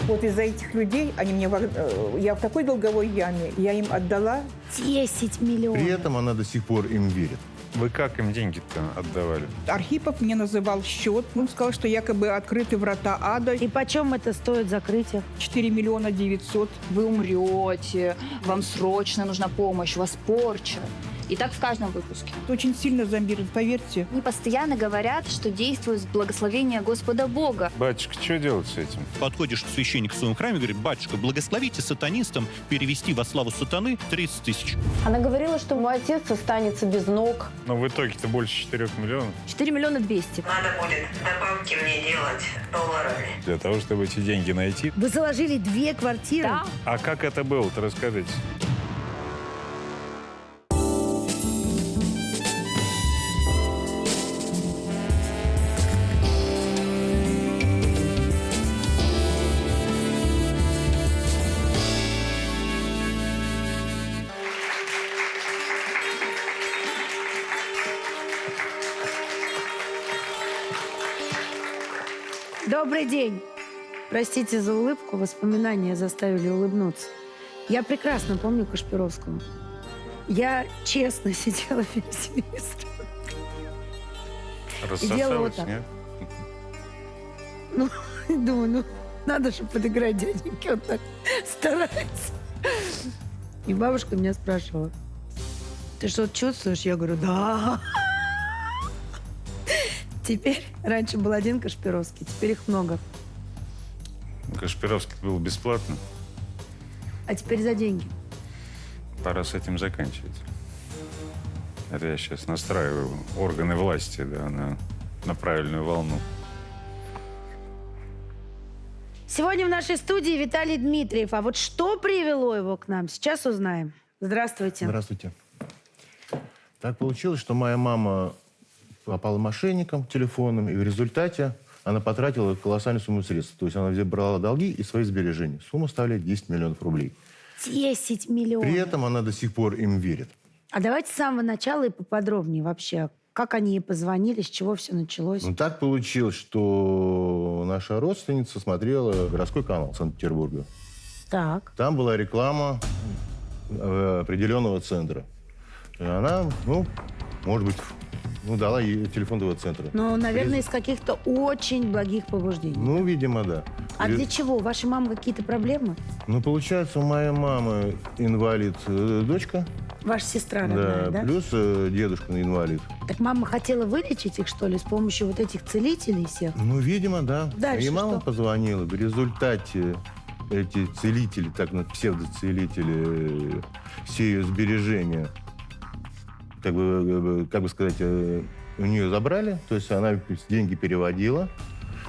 Вот из-за этих людей они мне, я в такой долговой яме, я им отдала 10 миллионов. При этом она до сих пор им верит. Вы как им деньги-то отдавали? Архипов мне называл счет. Он сказал, что якобы открыты врата ада. И почем это стоит закрытие? 4 миллиона 900. Вы умрете, вам срочно нужна помощь, у вас порча. И так в каждом выпуске. Очень сильно зомбируют, поверьте. Они постоянно говорят, что действуют с благословения Господа Бога. Батюшка, что делать с этим? Подходишь к священнику в своем храме и говорит: батюшка, благословите сатанистам перевести во славу сатаны 30 тысяч. Она говорила, что мой отец останется без ног. Но в итоге-то больше 4 миллионов. 4 миллиона 200. Надо будет добавки мне делать долларами. Для того, чтобы эти деньги найти. Вы заложили 2 квартиры? Да. А как это было-то, расскажите. Добрый день. Простите за улыбку, воспоминания заставили улыбнуться. Я прекрасно помню Кашпировского. Я честно сидела перед телевизором. делала вот Рассосалась, так. нет? Думаю, надо же подыграть дяденьке, он так старается. И бабушка меня спрашивала: ты что-то чувствуешь? Я говорю: да. Теперь, раньше был один Кашпировский, теперь их много. Кашпировский был бесплатно. А теперь за деньги. Пора с этим заканчивать. Это я сейчас настраиваю органы власти, да, на правильную волну. Сегодня в нашей студии Виталий Дмитриев. А вот что привело его к нам, сейчас узнаем. Здравствуйте. Здравствуйте. Так получилось, что моя мама попала мошенникам телефонным, и в результате она потратила колоссальную сумму средств. То есть она брала долги и свои сбережения. Сумма составляет 10 миллионов рублей. 10 миллионов. При этом она до сих пор им верит. А давайте с самого начала и поподробнее вообще. Как они ей позвонили, с чего все началось? Ну, так получилось, что наша родственница смотрела городской канал Санкт-Петербурга. Так. Там была реклама определенного центра. И она, может быть, дала ей телефон этого центра. Ну, наверное, из каких-то очень благих побуждений. Ну, видимо, да. А для чего? У вашей мамы какие-то проблемы? Ну, получается, у моей мамы инвалид дочка. Ваша сестра родная, да? Плюс дедушка инвалид. Так мама хотела вылечить их, что ли, с помощью вот этих целителей всех? Ну, видимо, да. Дальше И мама что? позвонила. В результате эти целители, так псевдоцелители, все ее сбережения, как бы сказать, у нее забрали. То есть она деньги переводила,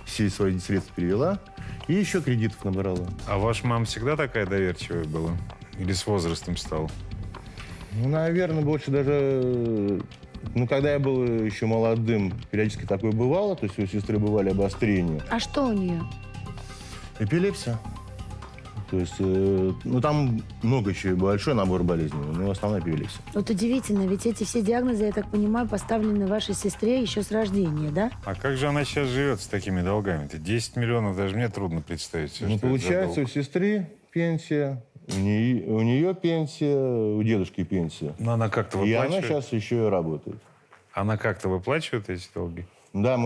все свои средства перевела и еще кредитов набрала. А ваша мама всегда такая доверчивая была? Или с возрастом стала? Ну, наверное, больше даже... когда я был еще молодым, периодически такое бывало. То есть у сестры бывали обострения. А что у нее? Эпилепсия. То есть, там много еще, большой набор болезней, но основная эпилепсия. Вот удивительно, ведь эти все диагнозы, я так понимаю, поставлены вашей сестре еще с рождения, да? А как же она сейчас живет с такими долгами-то? 10 миллионов даже мне трудно представить. Что это Получается, за у долг. сестры пенсия, у нее пенсия, у дедушки пенсия. Но она как-то И выплачивает? она сейчас еще и работает. Она как-то выплачивает эти долги? Да,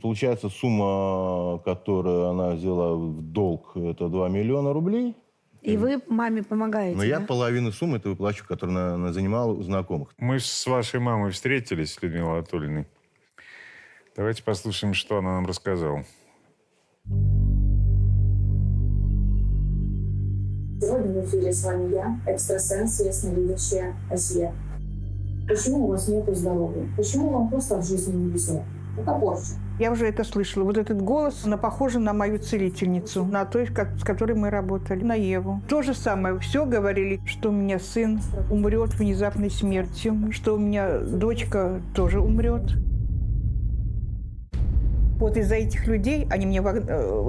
получается, сумма, которую она взяла в долг, это 2 миллиона рублей. И вы маме помогаете, Но я да? половину суммы это выплачу, которую она занимала у знакомых. Мы с вашей мамой встретились, с Людмилой Анатольевной. Давайте послушаем, что она нам рассказала. Сегодня в эфире с вами я, экстрасенс, ясновидящая Асия. Почему у вас нету здоровья? Почему вам просто в жизни не везет? Это порча. Я уже это слышала. Вот этот голос, она похожа на мою целительницу, на той, с которой мы работали, на Еву. То же самое. Все говорили, что у меня сын умрет внезапной смертью, что у меня дочка тоже умрет. Вот из-за этих людей, они мне,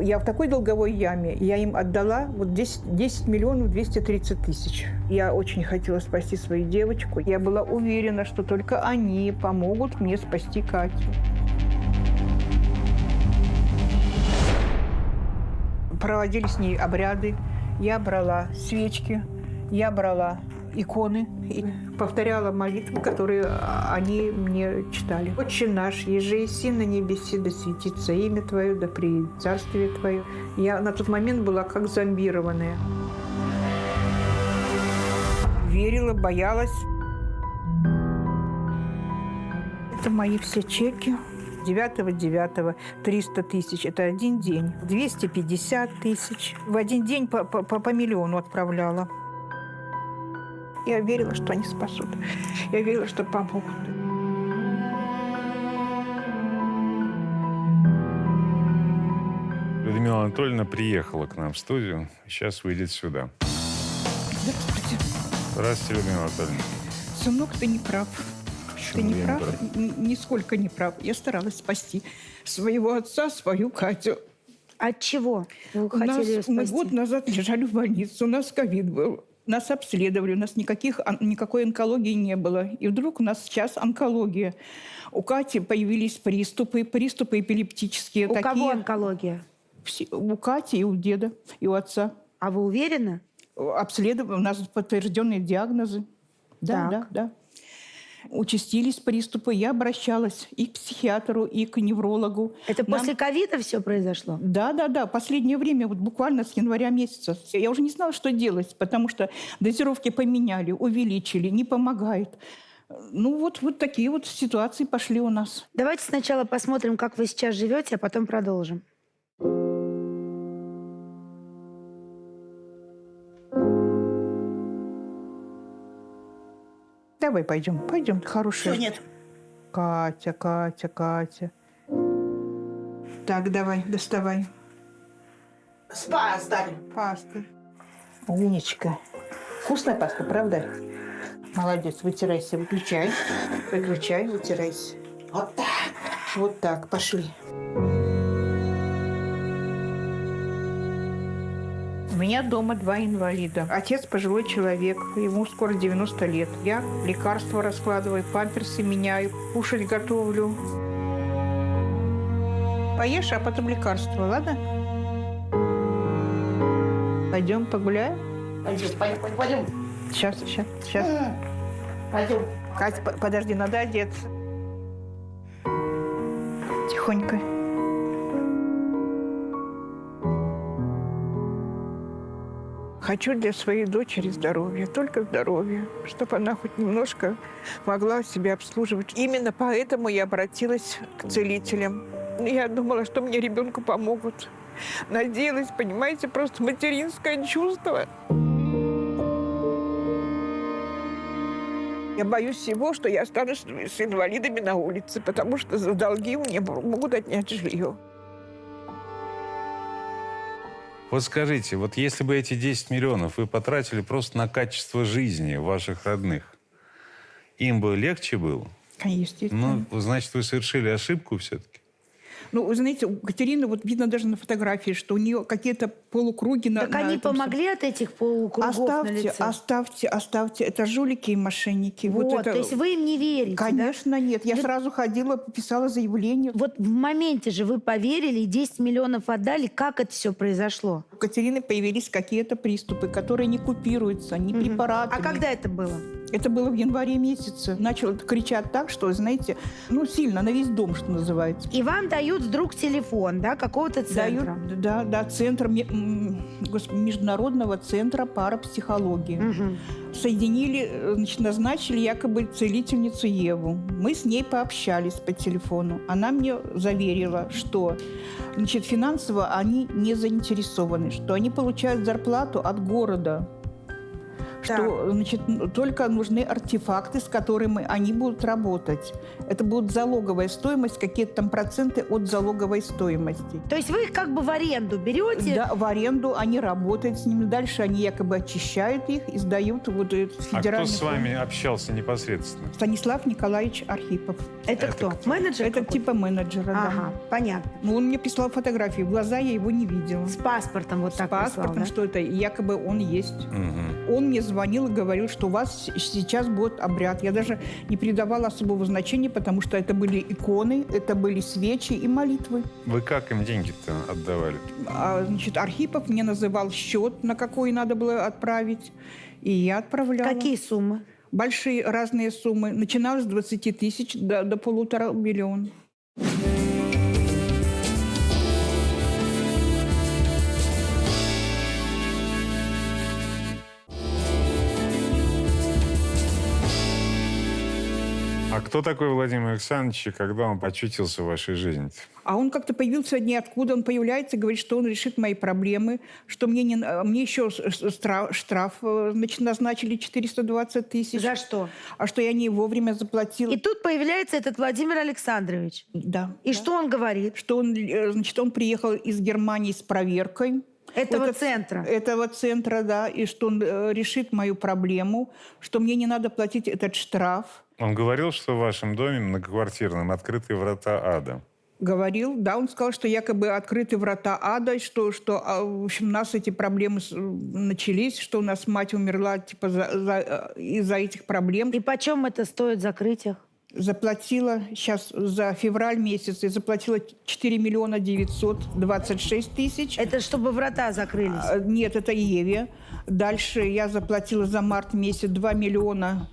я в такой долговой яме, я им отдала вот 10 миллионов 230 тысяч. Я очень хотела спасти свою девочку. Я была уверена, что только они помогут мне спасти Катю. проводили с ней обряды. Я брала свечки, я брала иконы и повторяла молитвы, которые они мне читали. «Отче наш, еже еси на небеси, да светится имя Твое, да приедет царствие Твое». Я на тот момент была как зомбированная. Верила, боялась. Это мои все чеки. 9-9 300 тысяч – это один день. 250 тысяч. В один день по миллиону отправляла. Я верила, что они спасут. Я верила, что помогут. Людмила Анатольевна приехала к нам в студию. Сейчас выйдет сюда. Здравствуйте. Здравствуйте, Людмила Анатольевна. Сынок, ты не прав. Ты Почему не я прав, прав? нисколько не прав. Я старалась спасти своего отца, свою Катю. От чего вы Мы хотели спасти? год назад лежали в больнице, у нас ковид был. Нас обследовали, у нас никакой онкологии не было. И вдруг у нас сейчас онкология. У Кати появились приступы эпилептические. У такие. кого онкология? У Кати и у деда, и у отца. А вы уверены? Обследовали, у нас подтвержденные диагнозы. Да. Участились приступы. Я обращалась и к психиатру, и к неврологу. Это после ковида все произошло? Да. Последнее время, вот буквально с января месяца. Я уже не знала, что делать, потому что дозировки поменяли, увеличили, не помогает. Ну вот такие вот ситуации пошли у нас. Давайте сначала посмотрим, как вы сейчас живете, а потом продолжим. Давай пойдем, хорошая. Все, нет. Катя. Так, давай, доставай. Спа сдали. Паста. Умничка. Вкусная паста, правда? Молодец, вытирайся, выключай, вытирайся. Вот так. Вот так, пошли. У меня дома 2 инвалида. Отец пожилой человек, ему скоро 90 лет. Я лекарства раскладываю, памперсы меняю, кушать готовлю. Поешь, а потом лекарства, ладно? Пойдем погуляем? Пойдем. Сейчас. Пойдем. Катя, подожди, надо одеться. Тихонько. Хочу для своей дочери здоровья, только здоровья, чтобы она хоть немножко могла себя обслуживать. Именно поэтому я обратилась к целителям. Я думала, что мне ребенку помогут. Надеялась, понимаете, просто материнское чувство. Я боюсь всего, что я останусь с инвалидами на улице, потому что за долги мне могут отнять жилье. Вот скажите, вот если бы эти 10 миллионов вы потратили просто на качество жизни ваших родных, им бы легче было? Естественно. Ну, значит, вы совершили ошибку все-таки. Ну, вы знаете, у Катерины, вот видно даже на фотографии, что у нее какие-то полукруги на Так они этом помогли от этих полукругов на лице? Оставьте. Это жулики и мошенники. Вот, это... то есть вы им не верите, Конечно, да? нет. Я сразу ходила, писала заявление. Вот в моменте же вы поверили и 10 миллионов отдали. Как это все произошло? У Катерины появились какие-то приступы, которые не купируются, ни препаратами. А когда это было? Это было в январе месяце. Начала кричать так, что, знаете, сильно, на весь дом, что называется. И вам дают вдруг телефон, да, какого-то центра? Дают, центр Международного центра парапсихологии. Соединили, значит, назначили якобы целительницу Еву. Мы с ней пообщались по телефону. Она мне заверила, что, значит, финансово они не заинтересованы, что они получают зарплату от города. Что, значит, только нужны артефакты, с которыми они будут работать. Это будет залоговая стоимость, какие-то там проценты от залоговой стоимости. То есть вы их как бы в аренду берете? Да, в аренду, они работают с ними. Дальше они якобы очищают их и сдают вот этот федеральный... А кто с вами общался непосредственно? Станислав Николаевич Архипов. Это кто? Менеджер? Это какой-то? типа менеджера, Ага, да. понятно. Ну, он мне прислал фотографии. В глаза я его не видела. С паспортом вот С так паспортом, прислал, да? что это якобы он есть. Угу. Он мне звонил. звонил и говорил, что у вас сейчас будет обряд. Я даже не придавала особого значения, потому что это были иконы, это были свечи и молитвы. Вы как им деньги-то отдавали? Значит, Архипов мне называл счет, на какой надо было отправить, и я отправляла. Какие суммы? Большие разные суммы. Начиналось с 20 тысяч до 1,5 миллиона. А кто такой Владимир Александрович, и когда он почутился в вашей жизни? А он как-то появился ниоткуда. Он появляется и говорит, что он решит мои проблемы, что мне еще штраф значит, назначили 420 тысяч. За что? А что я не вовремя заплатила. И тут появляется этот Владимир Александрович. Да. И да. что он говорит? Что он, значит, он приехал из Германии с проверкой. Этого центра? Этого центра, да. И что он решит мою проблему, что мне не надо платить этот штраф. Он говорил, что в вашем доме многоквартирном открыты врата ада. Говорил, да, он сказал, что якобы открыты врата ада, что в общем, у нас эти проблемы начались, что у нас мать умерла типа из-за этих проблем. И почем это стоит закрыть их? Заплатила сейчас за февраль месяц, я заплатила 4 миллиона 926 тысяч. Это чтобы врата закрылись? Нет, это Еве. Дальше я заплатила за март месяц 2 миллиона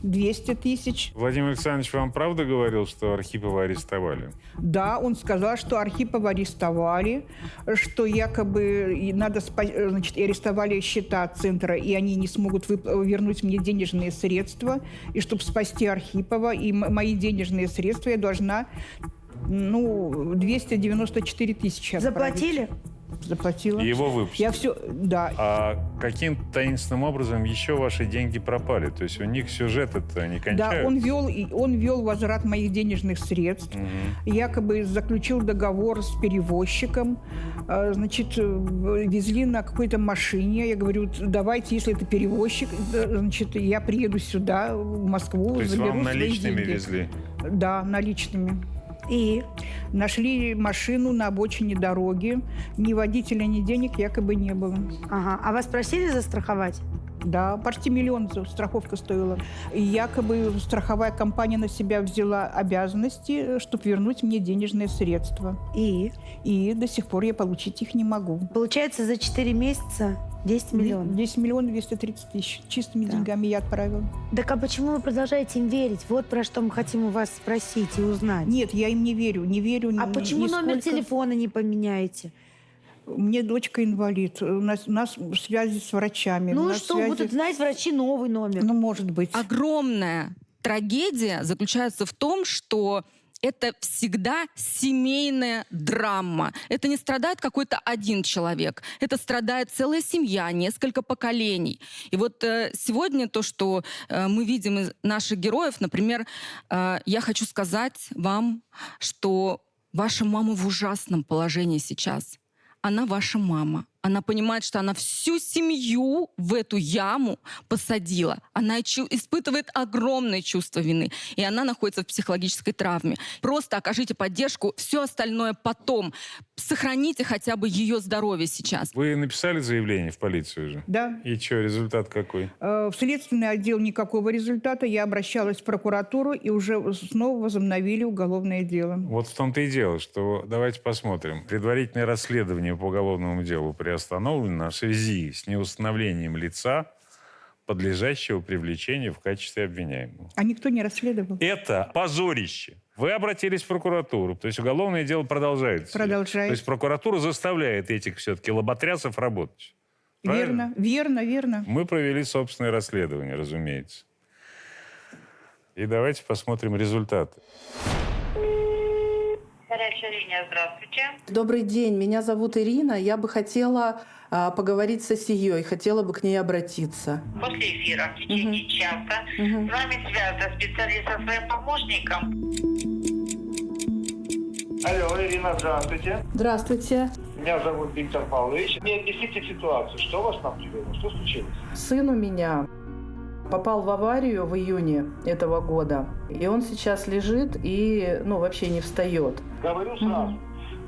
200 тысяч. Владимир Александрович вам правда говорил, что Архипова арестовали? Да, он сказал, что Архипова арестовали, что якобы надо, значит, арестовали счета центра, и они не смогут вернуть мне денежные средства, и чтобы спасти Архипова и мои денежные средства я должна, 294 тысячи отправить. Заплатили? Заплатила. И его выпустили? Я все, да. А каким таинственным образом еще ваши деньги пропали? То есть у них сюжеты-то не кончаются? Да, он вел возврат моих денежных средств. Угу. Якобы заключил договор с перевозчиком. Значит, везли на какой-то машине. Я говорю, давайте, если это перевозчик, значит, я приеду сюда, в Москву, То есть заберу вам свои наличными деньги. везли? Да, наличными. И? Нашли машину на обочине дороги. Ни водителя, ни денег якобы не было. Ага. А вас просили застраховать? Да, почти миллион страховка стоила. И якобы страховая компания на себя взяла обязанности, чтобы вернуть мне денежные средства. И? И до сих пор я получить их не могу. Получается, за 4 месяца 10 миллионов? 10 миллионов 230 тысяч. Чистыми деньгами я отправила. Так а почему вы продолжаете им верить? Вот про что мы хотим у вас спросить и узнать. Нет, я им не верю. Не верю А почему номер телефона не поменяете? Мне дочка инвалид. У нас связи с врачами. Ну что, будут знать врачи новый номер? Ну, может быть. Огромная трагедия заключается в том, что это всегда семейная драма. Это не страдает какой-то один человек. Это страдает целая семья, несколько поколений. И вот сегодня то, что мы видим из наших героев, например, я хочу сказать вам, что ваша мама в ужасном положении сейчас. Она ваша мама. Она понимает, что она всю семью в эту яму посадила. Она испытывает огромное чувство вины. И она находится в психологической травме. Просто окажите поддержку, все остальное потом. Сохраните хотя бы ее здоровье сейчас. Вы написали заявление в полицию же? Да. И что, результат какой? В следственный отдел никакого результата. Я обращалась в прокуратуру, и уже снова возобновили уголовное дело. Вот в том-то и дело, что давайте посмотрим. Предварительное расследование по уголовному делу приостановлено в связи с неустановлением лица, подлежащего привлечению в качестве обвиняемого. А никто не расследовал? Это позорище. Вы обратились в прокуратуру, то есть уголовное дело продолжается. Продолжается. То есть прокуратура заставляет этих все-таки лоботрясов работать. Правильно? Верно. Мы провели собственное расследование, разумеется. И давайте посмотрим результаты. Горячая линия, здравствуйте. Добрый день, меня зовут Ирина. Я бы хотела поговорить со Сией, хотела бы к ней обратиться. После эфира в течение часа с вами связан специалист со своим помощником. Алло, Ирина, здравствуйте. Здравствуйте. Меня зовут Виктор Павлович. Мне объясните ситуацию. Что у вас там привело? Что случилось? Сын у меня попал в аварию в июне этого года. И он сейчас лежит и, вообще не встает. Говорю сразу.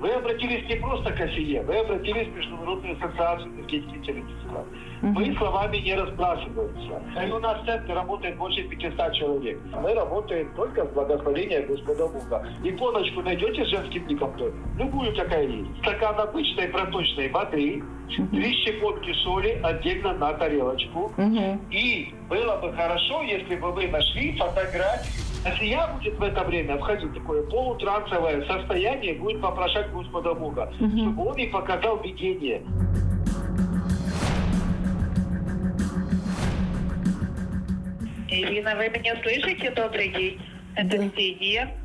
Вы обратились не просто к ОСЕ, вы обратились в Международную ассоциацию энергетики Медицины. Мы словами не разбрасываемся. И у нас в центре работает больше 500 человек. Мы работаем только с благословения Господа Бога. Иконочку найдете с женским ником? Любую, какая есть. Стакан обычной проточной воды, 3 щепотки соли отдельно на тарелочку. И было бы хорошо, если бы вы нашли фотографию. Осия будет в это время входить в такое полутрансовое состояние, будет вопрошать Господа Бога, чтобы он ей показал видение. Ирина, вы меня слышите? Добрый день. Это Ксения.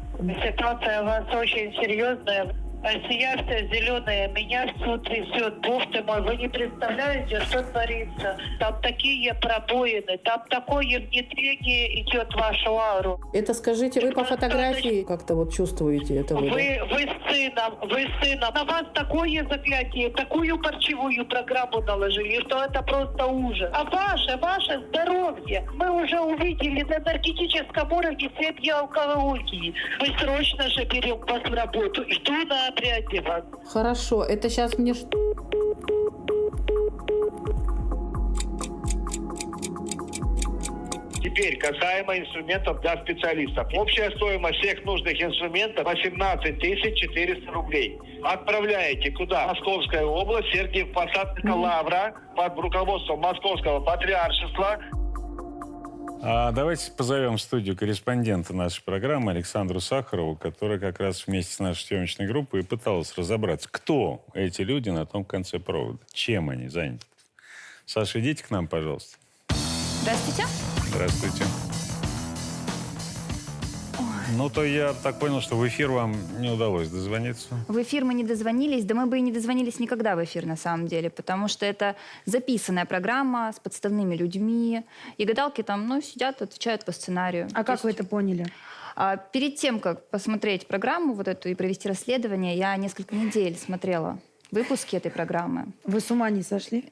Ситуация у вас очень серьезная. Осия вся зеленая, меня все трясет. Бог ты мой, вы не представляете, что творится. Там такие пробоины, там такое внедрение идет в вашу ауру. Это скажите, вы по фотографии как-то вот чувствуете это? Вы с сыном. На вас такое заклятие, такую парчевую программу наложили, что это просто ужас. А ваше здоровье мы уже увидели на энергетическом уровне все алкоголики. Мы срочно же берем вас в работу. Жду на обряде вас. Хорошо, это сейчас мне... Теперь касаемо инструментов для специалистов. Общая стоимость всех нужных инструментов 18 400 рублей. Отправляете куда? Московская область, Сергиев Посад, Лавра, под руководством Московского патриаршества. Давайте позовем в студию корреспондента нашей программы Александру Сахарову, которая как раз вместе с нашей съемочной группой и пыталась разобраться, кто эти люди на том конце провода, чем они заняты. Саша, идите к нам, пожалуйста. Здравствуйте. Здравствуйте. Ну, то я так понял, что в эфир вам не удалось дозвониться. В эфир мы не дозвонились, да мы бы и не дозвонились никогда в эфир на самом деле, потому что это записанная программа с подставными людьми, и гадалки там, сидят, отвечают по сценарию. А как вы это поняли? Перед тем, как посмотреть программу вот эту и провести расследование, я несколько недель смотрела выпуски этой программы. Вы с ума не сошли?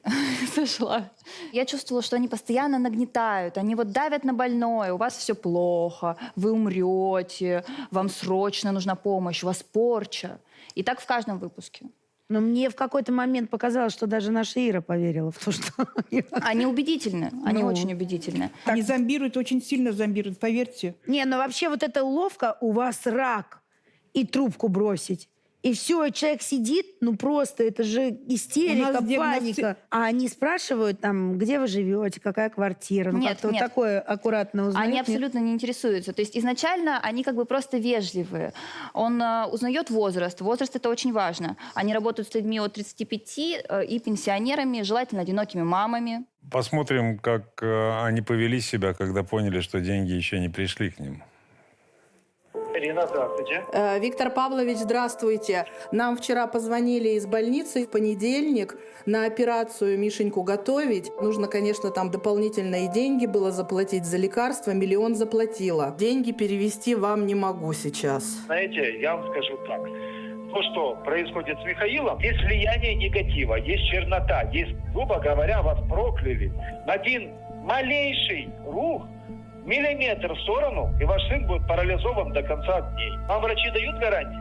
Сошла. Я чувствовала, что они постоянно нагнетают, они вот давят на больное, у вас все плохо, вы умрете, вам срочно нужна помощь, у вас порча. И так в каждом выпуске. Но мне в какой-то момент показалось, что даже наша Ира поверила в то, что... Они убедительны, они очень убедительны. Они зомбируют, очень сильно зомбируют, поверьте. Не, но вообще вот эта уловка, у вас рак, и трубку бросить. И все, человек сидит, просто это же истерика, паника. А они спрашивают там, где вы живете, какая квартира. Нет. Вот такое аккуратно узнают. Они абсолютно не интересуются. То есть изначально они как бы просто вежливые. Он узнает возраст. Возраст — это очень важно. Они работают с людьми от 35 и пенсионерами, желательно одинокими мамами. Посмотрим, как они повели себя, когда поняли, что деньги еще не пришли к ним. Ирина, здравствуйте. Виктор Павлович, здравствуйте. Нам вчера позвонили из больницы в понедельник на операцию Мишеньку готовить. Нужно, конечно, там дополнительные деньги было заплатить за лекарства. 1 миллион заплатила. Деньги перевести вам не могу сейчас. Знаете, я вам скажу так. То, что происходит с Михаилом, есть влияние негатива, есть чернота, есть, грубо говоря, вас прокляли. Один малейший рух, миллиметр в сторону, и ваш сын будет парализован до конца дней. Вам врачи дают гарантии?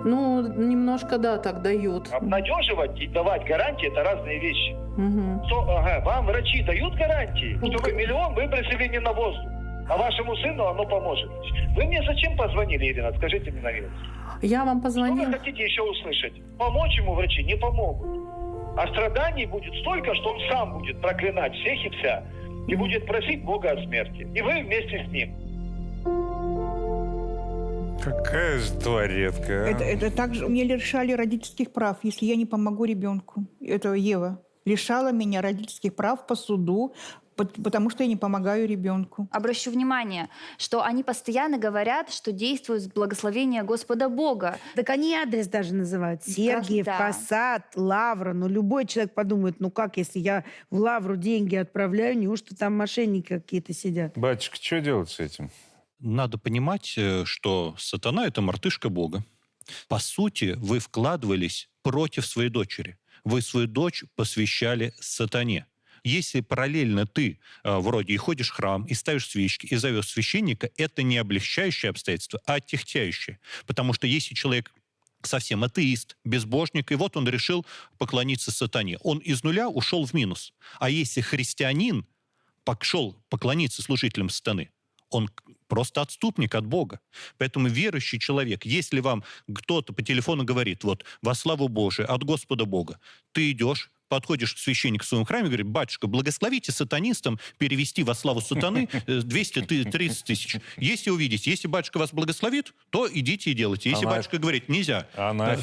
Немножко, да, так дают. Обнадеживать и давать гарантии – это разные вещи. Угу. Вам врачи дают гарантии, что вы 1 миллион выбросили не на воздух, а вашему сыну оно поможет. Вы мне зачем позвонили, Ирина? Скажите мне, наверное. Я вам позвонила. Что вы хотите еще услышать? Помочь ему врачи не помогут. А страданий будет столько, что он сам будет проклинать всех и вся. И будет просить Бога о смерти. И вы вместе с ним. Какая же тварь редкая. Это также мне лишали родительских прав, если я не помогу ребенку. Это Ева лишала меня родительских прав по суду, потому что я не помогаю ребенку. Обращу внимание, что они постоянно говорят, что действуют с благословения Господа Бога. Так они адрес даже называют. Сергиев, Посад, Лавра. Любой человек подумает, как, если я в Лавру деньги отправляю, неужто там мошенники какие-то сидят? Батюшка, что делать с этим? Надо понимать, что сатана – это мартышка Бога. По сути, вы вкладывались против своей дочери. Вы свою дочь посвящали сатане. Если параллельно ты вроде и ходишь в храм, и ставишь свечки, и зовешь священника, это не облегчающее обстоятельство, а отягчающее. Потому что если человек совсем атеист, безбожник, и вот он решил поклониться сатане. Он из нуля ушел в минус. А если христианин пошел поклониться служителям сатаны, он просто отступник от Бога. Поэтому верующий человек, если вам кто-то по телефону говорит, вот, во славу Божию, от Господа Бога, ты идешь, подходишь к священнику в своем храме и говорит: батюшка, благословите сатанистам перевести во славу сатаны 230 тысяч. Если увидите, если батюшка вас благословит, то идите и делайте. Если батюшка говорит: нельзя,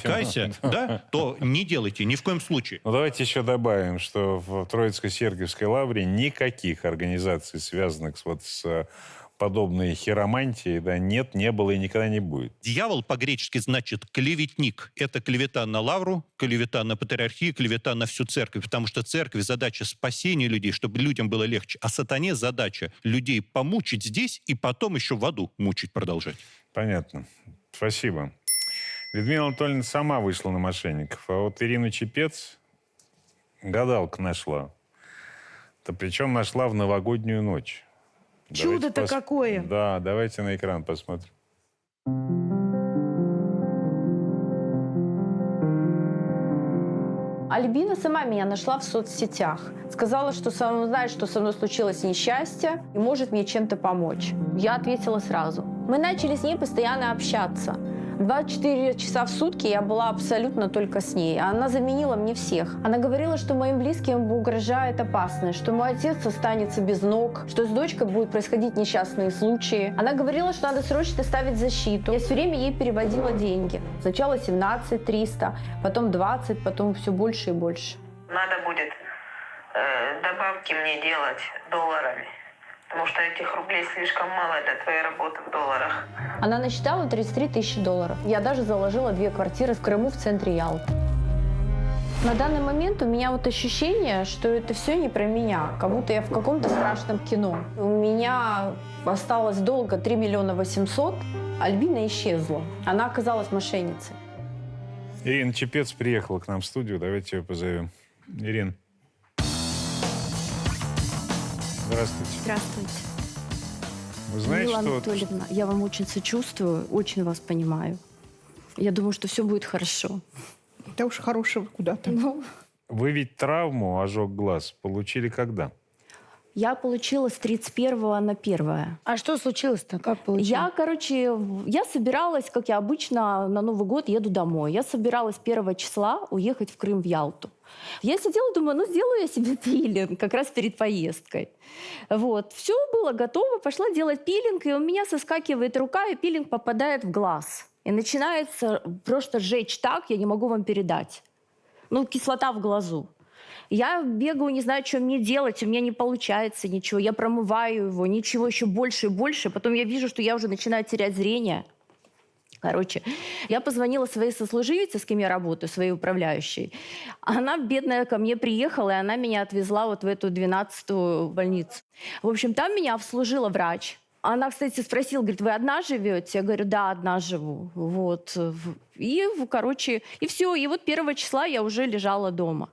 кайся, да, то не делайте, ни в коем случае. Ну, давайте еще добавим, что в Троицко-Сергиевской лавре никаких организаций, связанных вот с подобной хиромантией, да, нет, не было и никогда не будет. Дьявол по-гречески значит клеветник. Это клевета на лавру, клевета на патриархию, клевета на всю церковь. Потому что церковь задача спасения людей, чтобы людям было легче. А сатане задача людей помучить здесь и потом еще в аду мучить продолжать. Понятно. Спасибо. Людмила Анатольевна сама вышла на мошенников, а вот Ирину Чепец гадалка нашла. Да причем нашла в новогоднюю ночь. Чудо-то какое! Да, давайте на экран посмотрим. Альбина сама меня нашла в соцсетях. Сказала, что знает, что со мной случилось несчастье и может мне чем-то помочь. Я ответила сразу. Мы начали с ней постоянно общаться. 24 часа в сутки я была абсолютно только с ней. Она заменила мне всех. Она говорила, что моим близким угрожает опасность, что мой отец останется без ног, что с дочкой будут происходить несчастные случаи. Она говорила, что надо срочно ставить защиту. Я все время ей переводила деньги. Сначала 17 300, потом 20, потом все больше и больше. Надо будет добавки мне делать долларами. Потому что этих рублей слишком мало для твоей работы в долларах. Она насчитала 33 тысячи долларов. Я даже заложила 2 квартиры в Крыму в центре Ялты. На данный момент у меня вот ощущение, что это все не про меня, как будто я в каком-то страшном кино. У меня осталось долга 3 800 000. Альбина исчезла. Она оказалась мошенницей. Ирина Чепец приехала к нам в студию. Давайте ее позовем. Ирина. Здравствуйте. Здравствуйте. Вы знаете, Мила что... Анатольевна, я вам очень сочувствую, очень вас понимаю. Я думаю, что все будет хорошо. Да уж хорошего куда-то. Вы ведь травму, ожог глаз, получили когда? Я получила с 31 на 1. А что случилось-то? Как получилось? Я собиралась, как я обычно, на Новый год еду домой. Я собиралась 1 числа уехать в Крым, в Ялту. Я сидела, думаю, сделаю я себе пилинг как раз перед поездкой. Вот. Все было готово, пошла делать пилинг, и у меня соскакивает рука, и пилинг попадает в глаз. И начинается просто жечь так, я не могу вам передать. Кислота в глазу. Я бегаю, не знаю, что мне делать, у меня не получается ничего. Я промываю его, ничего, еще больше и больше. Потом я вижу, что я уже начинаю терять зрение. Я позвонила своей сослуживице, с кем я работаю, своей управляющей. Она, бедная, ко мне приехала, и она меня отвезла вот в эту 12-ю больницу. В общем, там меня обслужила врач. Она, кстати, спросила, говорит, вы одна живете? Я говорю, да, одна живу. Вот. И все. И вот 1 числа я уже лежала дома.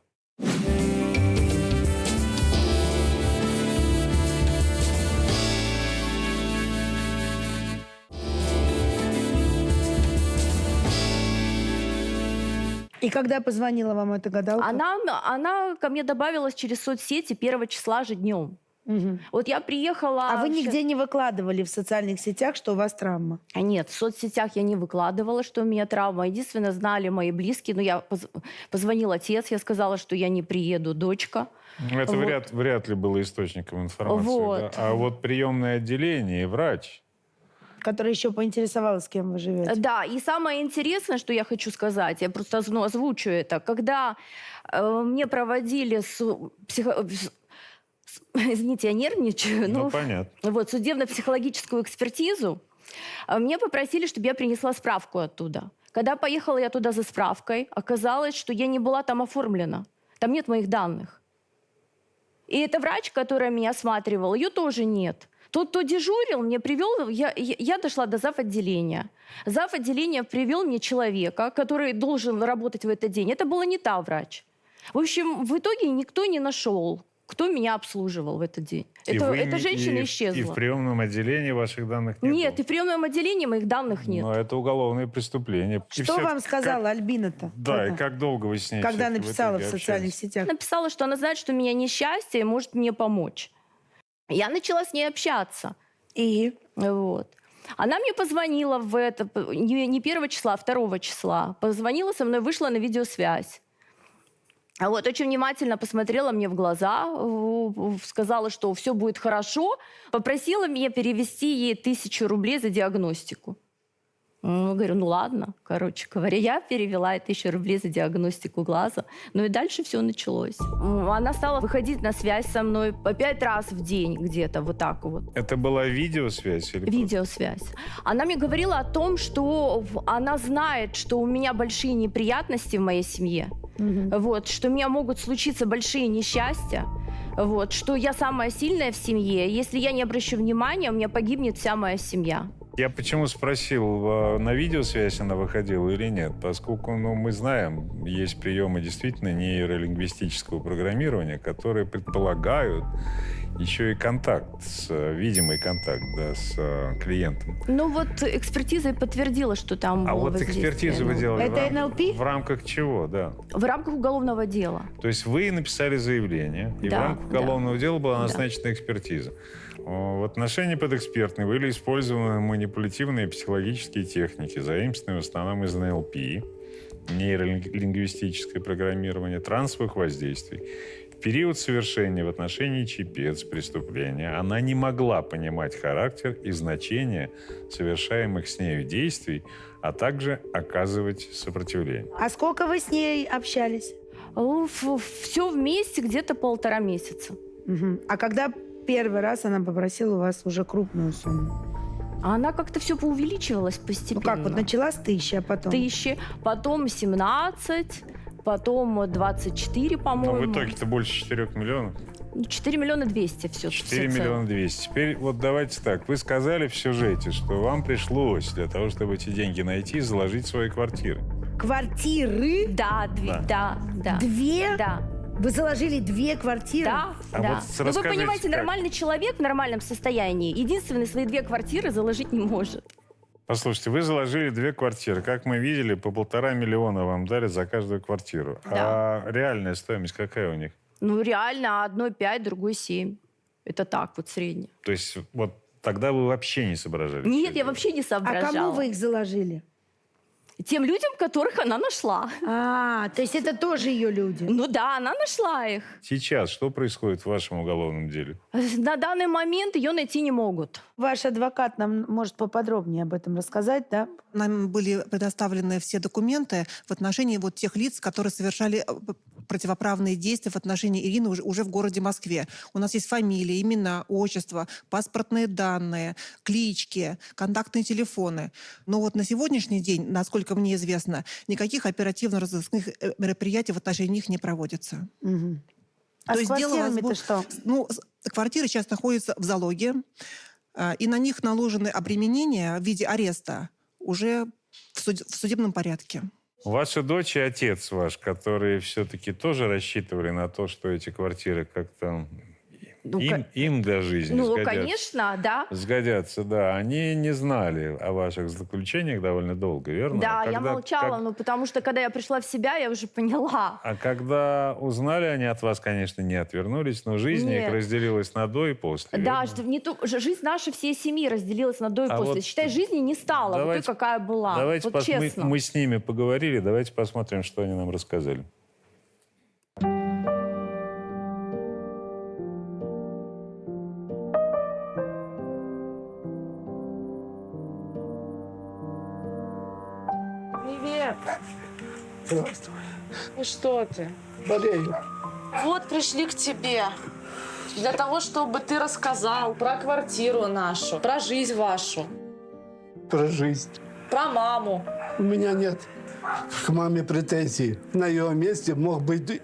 И когда позвонила вам эта гадалка? Она ко мне добавилась через соцсети 1 числа же днем. Угу. Вот я приехала... А вы нигде не выкладывали в социальных сетях, что у вас травма? Нет, в соцсетях я не выкладывала, что у меня травма. Единственное, знали мои близкие. Но я позвонил отец, я сказала, что я не приеду, дочка. Это вот. вряд ли было источником информации. Вот. Да? А вот приемное отделение и врач... Которая еще поинтересовалась, с кем вы живете. Да, и самое интересное, что я хочу сказать, я просто озвучу это. Когда мне проводили извините, я нервничаю. Понятно. Вот, судебно-психологическую экспертизу, мне попросили, чтобы я принесла справку оттуда. Когда поехала я туда за справкой, оказалось, что я не была там оформлена. Там нет моих данных. И эта врач, которая меня осматривала, ее тоже нет. Тот, кто дежурил, мне привел, я дошла до зав.отделения. Зав.отделения привел мне человека, который должен работать в этот день. Это была не та врач. В общем, в итоге никто не нашел, Кто меня обслуживал в этот день? И Эта женщина и исчезла. И в приемном отделении ваших данных нет? Нет, и в приемном отделении моих данных нет. Но это уголовное преступление. Что вам сказала Альбина-то? Да, и как долго вы с ней Когда всё-таки написала в итоге социальных общались? сетях? Написала, что она знает, что у меня несчастье и может мне помочь. Я начала с ней общаться. И? Вот. Она мне позвонила не 1 числа, а 2 числа. Позвонила со мной, вышла на видеосвязь. Вот, очень внимательно посмотрела мне в глаза, сказала, что все будет хорошо, попросила меня перевести ей 1000 рублей за диагностику. Я говорю, ну ладно, короче говоря, я перевела 1000 рублей за диагностику глаза. Ну и дальше все началось. Она стала выходить на связь со мной по 5 раз в день где-то, вот так вот. Это была видеосвязь? Или Видеосвязь. Она мне говорила о том, что она знает, что у меня большие неприятности в моей семье. Вот, что у меня могут случиться большие несчастья. Вот, что я самая сильная в семье. Если я не обращу внимания, у меня погибнет вся моя семья. Я почему спросил, на видеосвязь она выходила или нет? Поскольку мы знаем, есть приемы действительно нейролингвистического программирования, которые предполагают еще и контакт, видимый контакт, да, с клиентом. Ну вот экспертиза и подтвердила, что там А было вот воздействие. экспертизу вы делали Это НЛП? в рамках чего, да? В рамках уголовного дела. То есть вы написали заявление, и Да, в рамках уголовного дела была назначена Да. экспертиза. В отношении подэкспертной были использованы манипулятивные психологические техники, заимствованные в основном из НЛП, нейролингвистическое программирование, трансовых воздействий. В период совершения в отношении ЧП преступления она не могла понимать характер и значение совершаемых с нею действий, а также оказывать сопротивление. А сколько вы с ней общались? Все вместе где-то 1,5 месяца. А когда первый раз она попросила у вас уже крупную сумму? А она как-то все поувеличивалась постепенно. Ну как, вот начала с 1000, а потом? 1000, потом 17, потом 24, по-моему. Но в итоге-то больше 4 миллионов. 4 миллиона 200 все. 4 миллиона 200. Теперь вот давайте так. Вы сказали в сюжете, что вам пришлось для того, чтобы эти деньги найти, заложить свои квартиры. Квартиры? Да, да. 2? Да. Вы заложили 2 квартиры? Да, А да. вот Но вы расскажите, понимаете, как? нормальный человек в нормальном состоянии единственный свои 2 квартиры заложить не может. Послушайте, вы заложили 2 квартиры. Как мы видели, по 1,5 миллиона вам дали за каждую квартиру. Да. А реальная стоимость какая у них? Ну, реально, одной 5, другой 7. Это так вот среднее. То есть вот тогда вы вообще не соображали? Нет, я вообще не А соображала. кому вы их заложили? Тем людям, которых она нашла. То есть это тоже ее люди? Ну да, она нашла их. Сейчас что происходит в вашем уголовном деле? На данный момент ее найти не могут. Ваш адвокат нам может поподробнее об этом рассказать, да? Нам были предоставлены все документы в отношении вот тех лиц, которые совершали противоправные действия в отношении Ирины уже в городе Москве. У нас есть фамилии, имена, отчества, паспортные данные, клички, контактные телефоны. Но вот на сегодняшний день, насколько мне известно, никаких оперативно-розыскных мероприятий в отношении них не проводится. Угу. А с квартирами-то что? Ну, квартиры сейчас находятся в залоге, и на них наложены обременения в виде ареста уже в судебном порядке. Ваша дочь и отец ваш, которые все-таки тоже рассчитывали на то, что эти квартиры как-то им для жизни сгодятся. Конечно, да. Сгодятся, да. Они не знали о ваших заключениях довольно долго, верно? Да, я молчала, потому что когда я пришла в себя, я уже поняла. А когда узнали они от вас, конечно, не отвернулись, но жизнь их разделилась на до и после. Да, жизнь наша всей семьи разделилась на до и после. Вот считай, жизни не стало, вот той, какая была. Давайте вот честно. мы с ними поговорили, давайте посмотрим, что они нам рассказали. Привет. Здравствуй. И что ты? Болею. Вот пришли к тебе. Для того, чтобы ты рассказал про квартиру нашу, про жизнь вашу, Про жизнь. про маму. У меня нет к маме претензий. На ее месте мог быть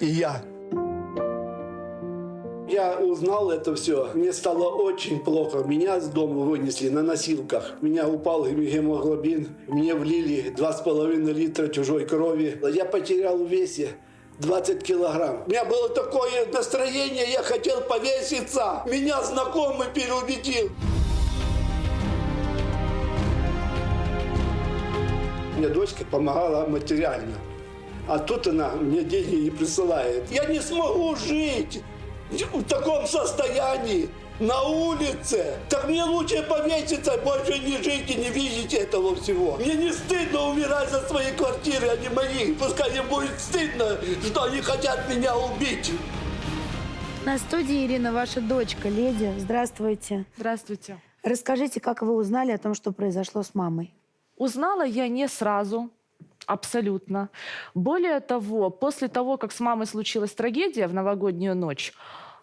и я. Я узнал это все. Мне стало очень плохо. Меня с дома вынесли на носилках. У меня упал гемоглобин. Мне влили 2,5 литра чужой крови. Я потерял в весе 20 килограмм. У меня было такое настроение, я хотел повеситься. Меня знакомый переубедил. Мне дочка помогала материально. А тут она мне деньги не присылает. Я не смогу жить в таком состоянии, на улице. Так мне лучше повеситься, больше не жить и не видеть этого всего. Мне не стыдно умирать за свои квартиры, а не мои. Пускай им будет стыдно, что они хотят меня убить. На студии Ирина, ваша дочка, леди. Здравствуйте. Здравствуйте. Расскажите, как вы узнали о том, что произошло с мамой? Узнала я не сразу, абсолютно. Более того, после того, как с мамой случилась трагедия в новогоднюю ночь,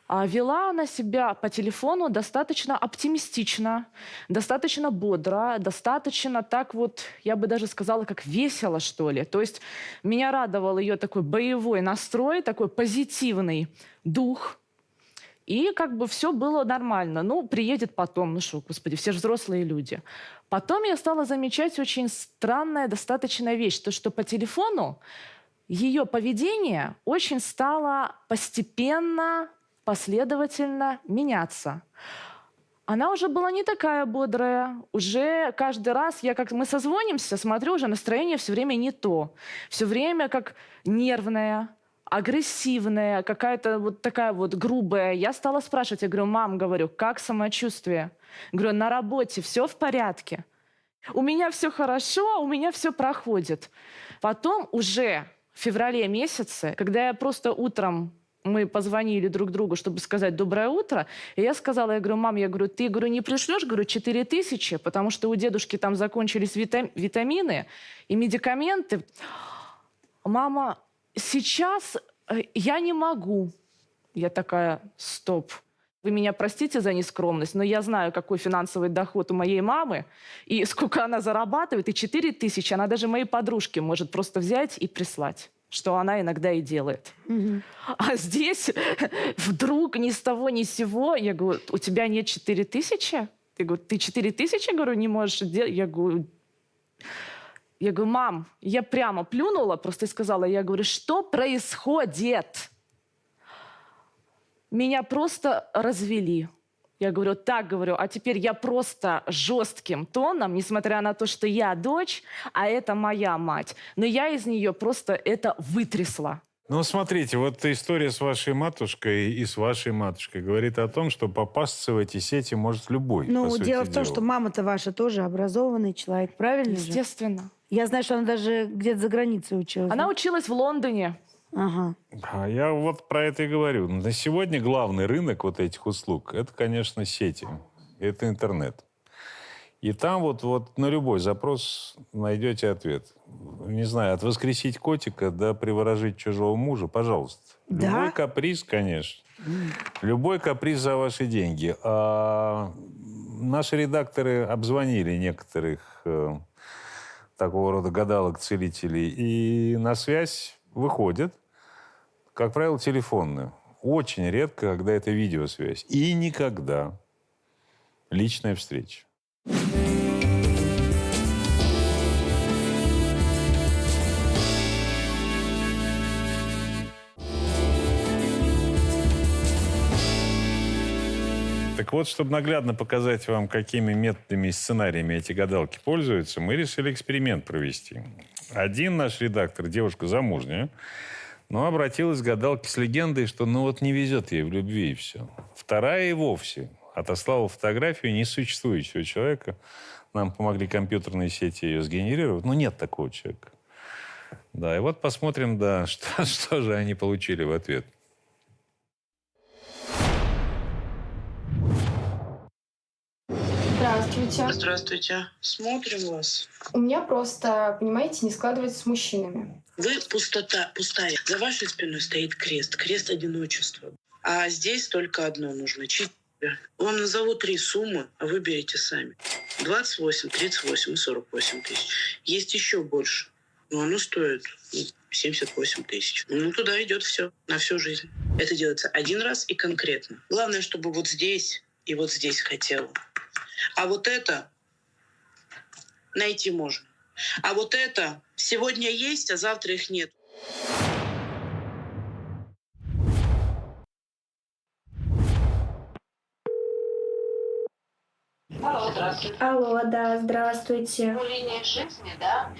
вела она себя по телефону достаточно оптимистично, достаточно бодро, достаточно так вот, я бы даже сказала, как весело, что ли. То есть меня радовал ее такой боевой настрой, такой позитивный дух. И как бы все было нормально. Ну, приедет потом. Ну что, господи, все же взрослые люди. Потом я стала замечать очень странная достаточно вещь. То, что по телефону ее поведение очень стало постепенно, последовательно меняться. Она уже была не такая бодрая. Уже каждый раз, мы созвонимся, смотрю, уже настроение все время не то. Все время как нервное, агрессивная, какая-то вот такая вот грубая. Я стала спрашивать, я говорю, мам, говорю, как самочувствие? Говорю, на работе все в порядке? У меня все хорошо, у меня все проходит. Потом уже в феврале месяце, когда я просто утром, мы позвонили друг другу, чтобы сказать «доброе утро», и я сказала, я говорю, мам, я говорю, ты, говорю, не пришлешь, говорю, 4000, потому что у дедушки там закончились витамины и медикаменты. Мама, сейчас я не могу. Я такая, стоп. Вы меня простите за нескромность, но я знаю, какой финансовый доход у моей мамы, и сколько она зарабатывает, и 4000 она даже моей подружке может просто взять и прислать, что она иногда и делает. Угу. А здесь вдруг ни с того ни с сего, я говорю, у тебя нет 4000? Я говорю, ты 4000, говорю, не можешь делать? Я говорю, мам, я прямо плюнула, просто и сказала, я говорю, что происходит? Меня просто развели. Я говорю, так, говорю, а теперь я просто жестким тоном, несмотря на то, что я дочь, а это моя мать. Но я из нее просто это вытрясла. Ну, смотрите, вот история с вашей матушкой и с вашей матушкой говорит о том, что попасться в эти сети может любой. Ну, дело в том, что мама-то ваша тоже образованный человек, правильно же? Естественно. Я знаю, что она даже где-то за границей училась. Она училась в Лондоне. Ага. А я вот про это и говорю. На сегодня главный рынок вот этих услуг – это, конечно, сети, это интернет. И там вот на любой запрос найдете ответ. Не знаю, от воскресить котика до приворожить чужого мужа, пожалуйста. Да? Любой каприз, конечно. Любой каприз за ваши деньги. А наши редакторы обзвонили некоторых такого рода гадалок, целителей, и на связь выходят, как правило, телефонную. Очень редко, когда это видеосвязь. И никогда личная встреча. Так вот, чтобы наглядно показать вам, какими методами и сценариями эти гадалки пользуются, мы решили эксперимент провести. Один наш редактор, девушка замужняя, но обратилась к гадалке с легендой, что не везет ей в любви и все. Вторая и вовсе отослала фотографию несуществующего человека. Нам помогли компьютерные сети ее сгенерировать. Нет такого человека. Да, и вот посмотрим, что же они получили в ответ. Здравствуйте. Здравствуйте. Смотрим вас. У меня просто, понимаете, не складывается с мужчинами. Вы пустая. За вашей спиной стоит крест. Крест одиночества. А здесь только одно нужно. 4. Вам назову 3 суммы, а вы берите сами. 28, 38 и 48 тысяч. Есть еще больше. Но оно стоит 78 тысяч. Туда идет все. На всю жизнь. Это делается один раз и конкретно. Главное, чтобы вот здесь и вот здесь хотела. А вот это найти можно. А вот это сегодня есть, а завтра их нет. Здравствуйте. Алло, да, здравствуйте. Ну, линия жизни, да,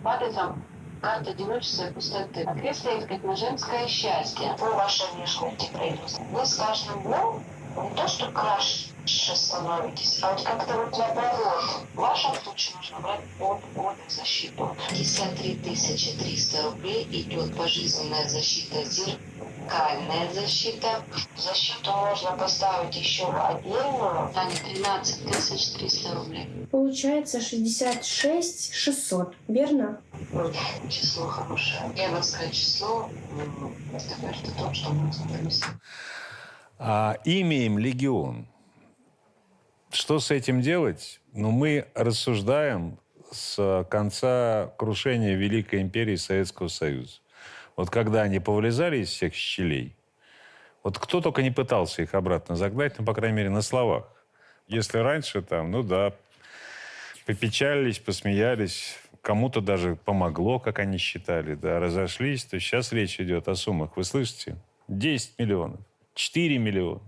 падает вам карта одиночества и пустоты. А кресло искать на женское счастье. Ну, ваша внешность проявилась. Вы с каждым днем не то, что краше становитесь, а вот как-то вот наоборот. В вашем случае нужно брать от защиту. 53 300 рублей идет пожизненная защита, зеркальная защита. Защиту можно поставить еще в отдельную, а не 13 300 рублей. Получается 66 600, верно? Число хорошее. Евровское число говорит о том, что можно принести. Имя им легион. Что с этим делать? Ну, мы рассуждаем с конца крушения Великой империи Советского Союза. Вот когда они повылезали из всех щелей, вот кто только не пытался их обратно загнать, ну, по крайней мере, на словах. Если раньше там, ну да, попечалились, посмеялись, кому-то даже помогло, как они считали, да, разошлись, то сейчас речь идет о суммах. Вы слышите? 10 миллионов, 4 миллиона.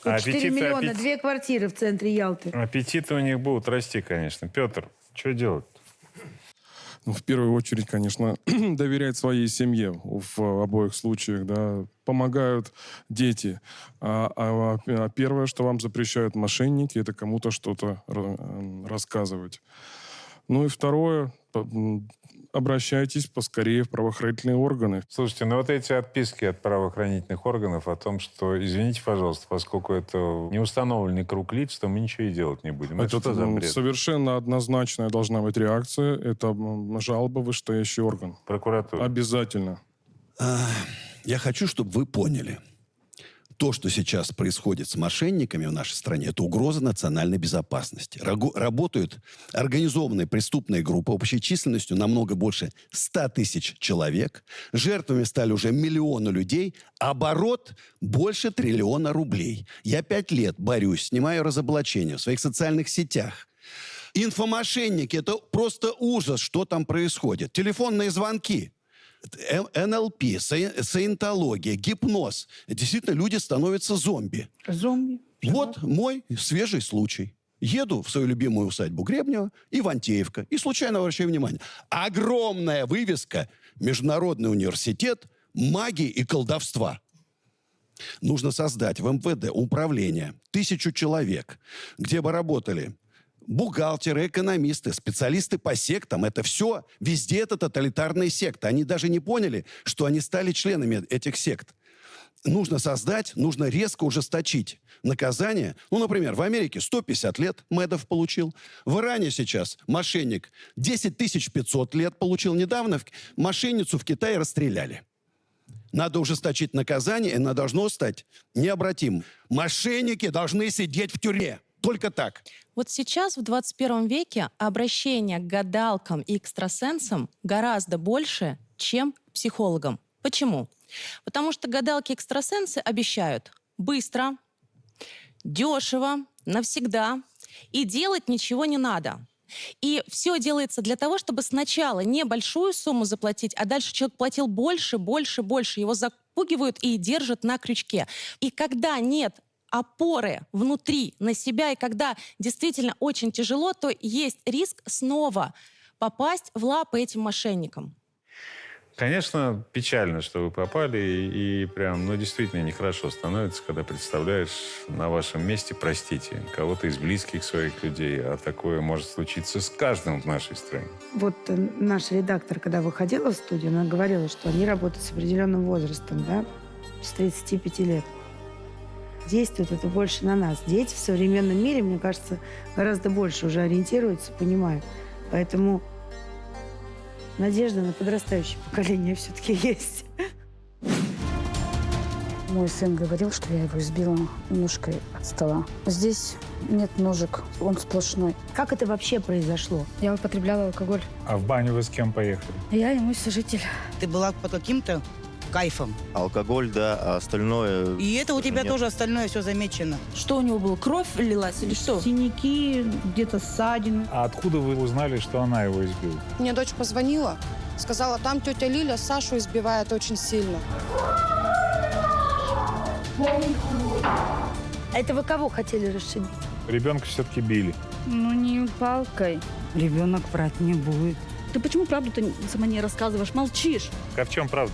4 миллиона, 2 квартиры в центре Ялты. Аппетиты у них будут расти, конечно. Петр, что делать? Ну, в первую очередь, конечно, доверять своей семье в обоих случаях, да. Помогают дети. Первое, что вам запрещают мошенники, это кому-то что-то рассказывать. Ну и второе, обращайтесь поскорее в правоохранительные органы. Слушайте, ну вот эти отписки от правоохранительных органов о том, что, извините, пожалуйста, поскольку это неустановленный круг лиц, то мы ничего и делать не будем. Это что за бред? Совершенно однозначная должна быть реакция. Это жалоба в вышестоящий орган. Прокуратура. Обязательно. Я хочу, чтобы вы поняли. То, что сейчас происходит с мошенниками в нашей стране, это угроза национальной безопасности. Работают организованные преступные группы общей численностью намного больше 100 тысяч человек. Жертвами стали уже миллионы людей. Оборот больше 1 триллиона рублей. Я 5 лет борюсь, снимаю разоблачения в своих социальных сетях. Инфомошенники – это просто ужас, что там происходит. Телефонные звонки. НЛП, саентология, гипноз. Действительно, люди становятся зомби. Зомби. Вот мой свежий случай. Еду в свою любимую усадьбу Гребнева, Ивантеевка, и случайно обращаю внимание. Огромная вывеска «Международный университет магии и колдовства». Нужно создать в МВД управление 1000 человек, где бы работали бухгалтеры, экономисты, специалисты по сектам. Это все, везде это тоталитарные секты. Они даже не поняли, что они стали членами этих сект. Нужно создать, нужно резко ужесточить наказание. Ну, например, в Америке 150 лет Медов получил. В Иране сейчас мошенник 10 500 лет получил. Недавно мошенницу в Китае расстреляли. Надо ужесточить наказание, и оно должно стать необратимым. Мошенники должны сидеть в тюрьме. Только так. Вот сейчас, в 21 веке, обращение к гадалкам и экстрасенсам гораздо больше, чем к психологам. Почему? Потому что гадалки и экстрасенсы обещают быстро, дешево, навсегда, и делать ничего не надо. И все делается для того, чтобы сначала небольшую сумму заплатить, а дальше человек платил больше, больше, больше. Его запугивают и держат на крючке. И когда нет опоры внутри на себя, и когда действительно очень тяжело, то есть риск снова попасть в лапы этим мошенникам. Конечно, печально, что вы попали, и прям, ну, действительно нехорошо становится, когда представляешь на вашем месте, простите, кого-то из близких своих людей, а такое может случиться с каждым в нашей стране. Вот наш редактор, когда выходила в студию, она говорила, что они работают с определенным возрастом, да, с 35 лет. Действует это больше на нас. Дети в современном мире, мне кажется, гораздо больше уже ориентируются, понимают. Поэтому надежда на подрастающее поколение все-таки есть. Мой сын говорил, что я его избила ножкой от стола. Здесь нет ножек, он сплошной. Как это вообще произошло? Я употребляла алкоголь. А в баню вы с кем поехали? Я и мой сожитель. Ты была под каким-то кайфом. Алкоголь, да, а остальное... И это у тебя нет. тоже остальное все замечено. Что у него было? Кровь лилась или что? Синяки, где-то ссадины. А откуда вы узнали, что она его избила? Мне дочь позвонила, сказала, там тетя Лиля Сашу избивает очень сильно. Это вы кого хотели расшибить? Ребенка все-таки били. Ну, не палкой. Ребенок врать не будет. Ты почему правду-то сама не рассказываешь? Молчишь. А в чем правда?